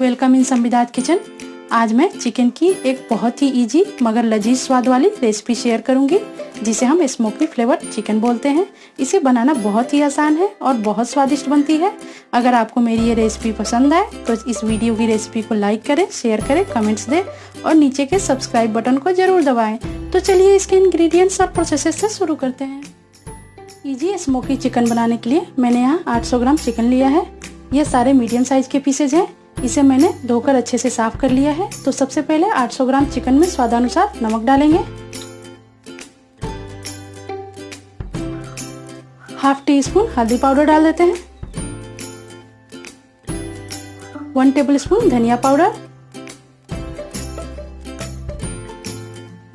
Welcome in संविदात kitchen. आज मैं chicken की एक बहुत ही इजी मगर लजीज स्वाद वाली रेसिपी शेयर करूंगी जिसे हम स्मोकी फ्लेवर चिकन बोलते हैं। इसे बनाना बहुत ही आसान है और बहुत स्वादिष्ट बनती है। अगर आपको मेरी ये रेसिपी पसंद आए तो इस वीडियो की रेसिपी को लाइक करें, शेयर करें, कमेंट्स दें और नीचे के सब्सक्राइब बटन को जरूर दबाएं। तो चलिए इसके इंग्रेडिएंट्स और प्रोसेस से शुरू करते हैं। इजी स्मोकी चिकन बनाने के लिए मैंने यहाँ 800 ग्राम चिकन लिया है। ये सारे मीडियम साइज के पीसेज हैं। इसे मैंने धोकर अच्छे से साफ कर लिया है। तो सबसे पहले 800 ग्राम चिकन में स्वादानुसार नमक डालेंगे, हाफ टी स्पून हल्दी पाउडर डाल देते हैं, 1 टेबलस्पून धनिया पाउडर,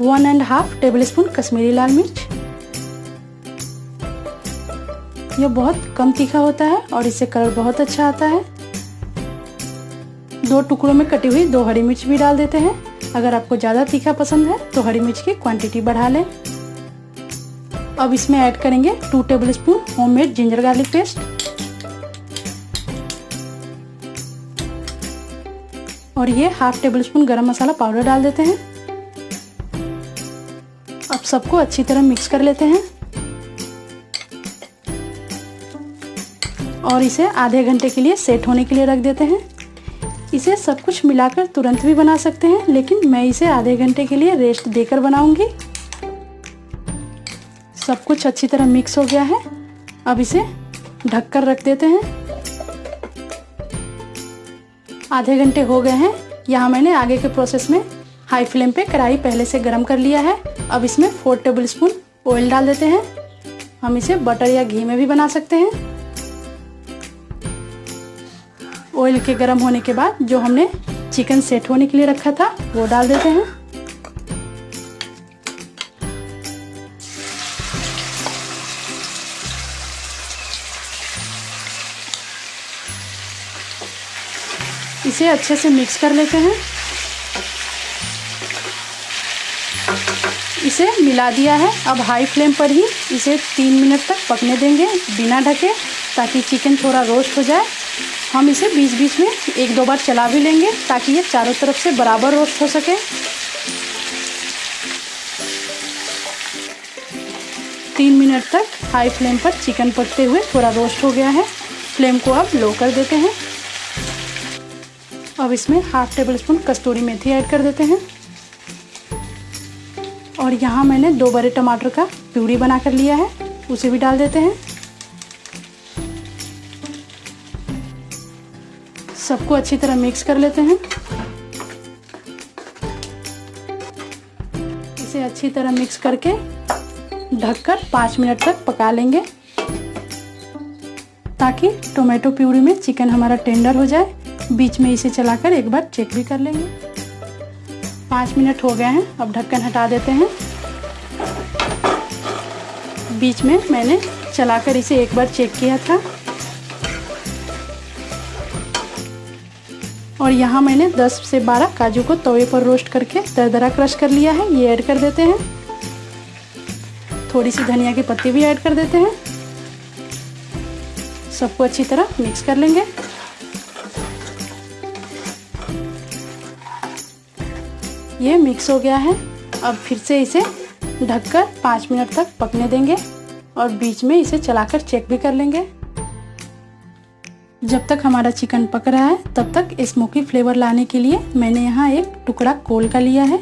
1.5 टेबलस्पून कश्मीरी लाल मिर्च। यह बहुत कम तीखा होता है और इससे कलर बहुत अच्छा आता है। 2 टुकड़ों में कटी हुई 2 हरी मिर्च भी डाल देते हैं। अगर आपको ज़्यादा तीखा पसंद है तो हरी मिर्च की क्वांटिटी बढ़ा लें। अब इसमें ऐड करेंगे 2 tablespoon homemade ginger garlic paste और ये हाफ टेबलस्पून गरम मसाला पाउडर डाल देते हैं। अब सबको अच्छी तरह मिक्स कर लेते हैं और इसे आधे घंटे के लिए सेट होने के लिए रख देते हैं। इसे सब कुछ मिलाकर तुरंत भी बना सकते हैं, लेकिन मैं इसे आधे घंटे के लिए रेस्ट देकर बनाऊंगी। सब कुछ अच्छी तरह मिक्स हो गया है। अब इसे ढककर रख देते हैं। आधे घंटे हो गए हैं। यहाँ मैंने आगे के प्रोसेस में हाई फ्लेम पे कढ़ाई पहले से गर्म कर लिया है। अब इसमें 4 टेबलस्पून ऑयल डाल देते हैं। हम इसे बटर या घी में भी बना सकते हैं। ऑयल के गर्म होने के बाद जो हमने चिकन सेट होने के लिए रखा था वो डाल देते हैं। इसे अच्छे से मिक्स कर लेते हैं। इसे मिला दिया है। अब हाई फ्लेम पर ही इसे 3 मिनट तक पकने देंगे बिना ढके, ताकि चिकन थोड़ा रोस्ट हो जाए। हम इसे बीच बीच में 1-2 बार चला भी लेंगे ताकि ये चारों तरफ से बराबर रोस्ट हो सके। 3 मिनट तक हाई फ्लेम पर चिकन पकते हुए थोड़ा रोस्ट हो गया है। फ्लेम को अब लो कर देते हैं। अब इसमें हाफ टेबलस्पून कस्तूरी मेथी ऐड कर देते हैं और यहाँ मैंने 2 बड़े टमाटर का प्यूरी बना कर लिया है, उसे भी डाल देते हैं। सबको अच्छी तरह मिक्स कर लेते हैं। इसे अच्छी तरह मिक्स करके ढककर 5 मिनट तक पका लेंगे ताकि टोमेटो प्यूरी में चिकन हमारा टेंडर हो जाए। बीच में इसे चलाकर एक बार चेक भी कर लेंगे। 5 मिनट हो गए हैं। अब ढक्कन हटा देते हैं। बीच में मैंने चलाकर इसे एक बार चेक किया था और यहाँ मैंने 10 से 12 काजू को तवे पर रोस्ट करके दरदरा क्रश कर लिया है, ये ऐड कर देते हैं। थोड़ी सी धनिया की पत्ती भी ऐड कर देते हैं। सबको अच्छी तरह मिक्स कर लेंगे। ये मिक्स हो गया है। अब फिर से इसे ढककर 5 मिनट तक पकने देंगे और बीच में इसे चलाकर चेक भी कर लेंगे। जब तक हमारा चिकन पक रहा है तब तक स्मोकी फ्लेवर लाने के लिए मैंने यहाँ एक टुकड़ा कोल का लिया है।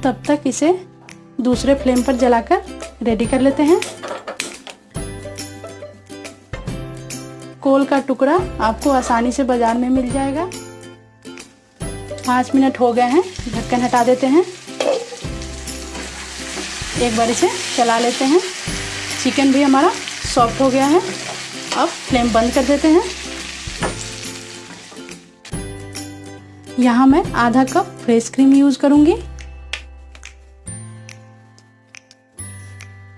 तब तक इसे दूसरे फ्लेम पर जलाकर रेडी कर लेते हैं। कोल का टुकड़ा आपको आसानी से बाजार में मिल जाएगा। 5 मिनट हो गए हैं। ढक्कन हटा देते हैं। एक बार इसे चला लेते हैं। चिकन भी हमारा सॉफ्ट हो गया है। अब फ्लेम बंद कर देते हैं। यहाँ मैं आधा कप फ्रेश क्रीम यूज करूंगी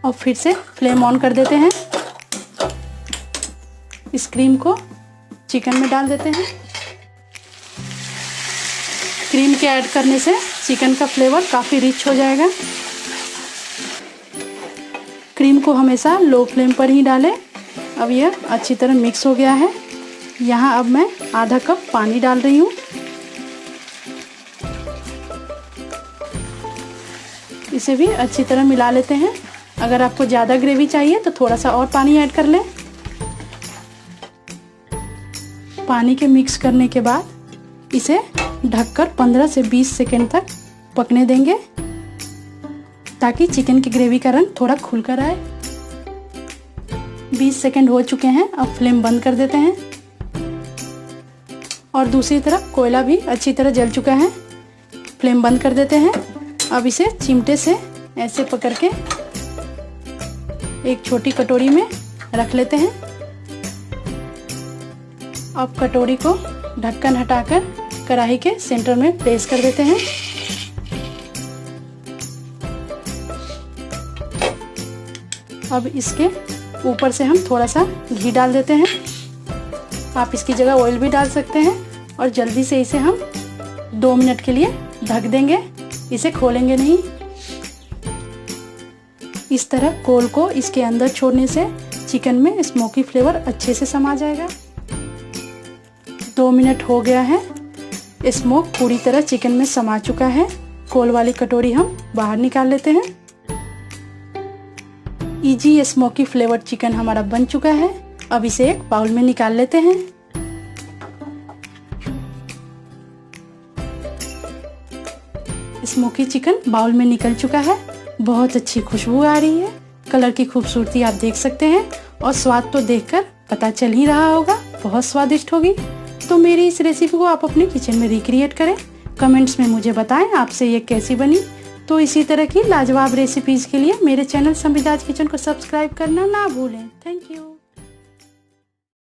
और फिर से फ्लेम ऑन कर देते हैं। इस क्रीम को चिकन में डाल देते हैं। क्रीम के ऐड करने से चिकन का फ्लेवर काफ़ी रिच हो जाएगा। क्रीम को हमेशा लो फ्लेम पर ही डालें। अब यह अच्छी तरह मिक्स हो गया है। यहाँ अब मैं आधा कप पानी डाल रही हूँ। इसे भी अच्छी तरह मिला लेते हैं। अगर आपको ज़्यादा ग्रेवी चाहिए तो थोड़ा सा और पानी ऐड कर लें। पानी के मिक्स करने के बाद इसे ढककर 15 से 20 सेकंड तक पकने देंगे ताकि चिकन की ग्रेवी का रंग थोड़ा खुल कर आए। 20 सेकंड हो चुके हैं। अब फ्लेम बंद कर देते हैं और दूसरी तरफ कोयला भी अच्छी तरह जल चुका है। फ्लेम बंद कर देते हैं। अब इसे चिमटे से ऐसे पकड़ के एक छोटी कटोरी में रख लेते हैं। अब कटोरी को ढक्कन हटाकर कढ़ाई के सेंटर में प्लेस कर देते हैं। अब इसके ऊपर से हम थोड़ा सा घी डाल देते हैं। आप इसकी जगह ऑयल भी डाल सकते हैं और जल्दी से इसे हम 2 मिनट के लिए ढक देंगे। इसे खोलेंगे नहीं। इस तरह कोल को इसके अंदर छोड़ने से चिकन में स्मोकी फ्लेवर अच्छे से समा जाएगा। 2 मिनट हो गया है। स्मोक पूरी तरह चिकन में समा चुका है। कोल वाली कटोरी हम बाहर निकाल लेते हैं। इजी स्मोकी फ्लेवर्ड चिकन हमारा बन चुका है। अब इसे एक बाउल में निकाल लेते हैं। स्मोकी चिकन बाउल में निकल चुका है। बहुत अच्छी खुशबू आ रही है। कलर की खूबसूरती आप देख सकते हैं और स्वाद तो देखकर पता चल ही रहा होगा, बहुत स्वादिष्ट होगी। तो मेरी इस रेसिपी को आप अपने किचन में रिक्रिएट करें। कमेंट्स में मुझे बताएं आपसे ये कैसी बनी। तो इसी तरह की लाजवाब रेसिपीज़ के लिए मेरे चैनल संविदाज किचन को सब्सक्राइब करना ना भूलें। Thank you.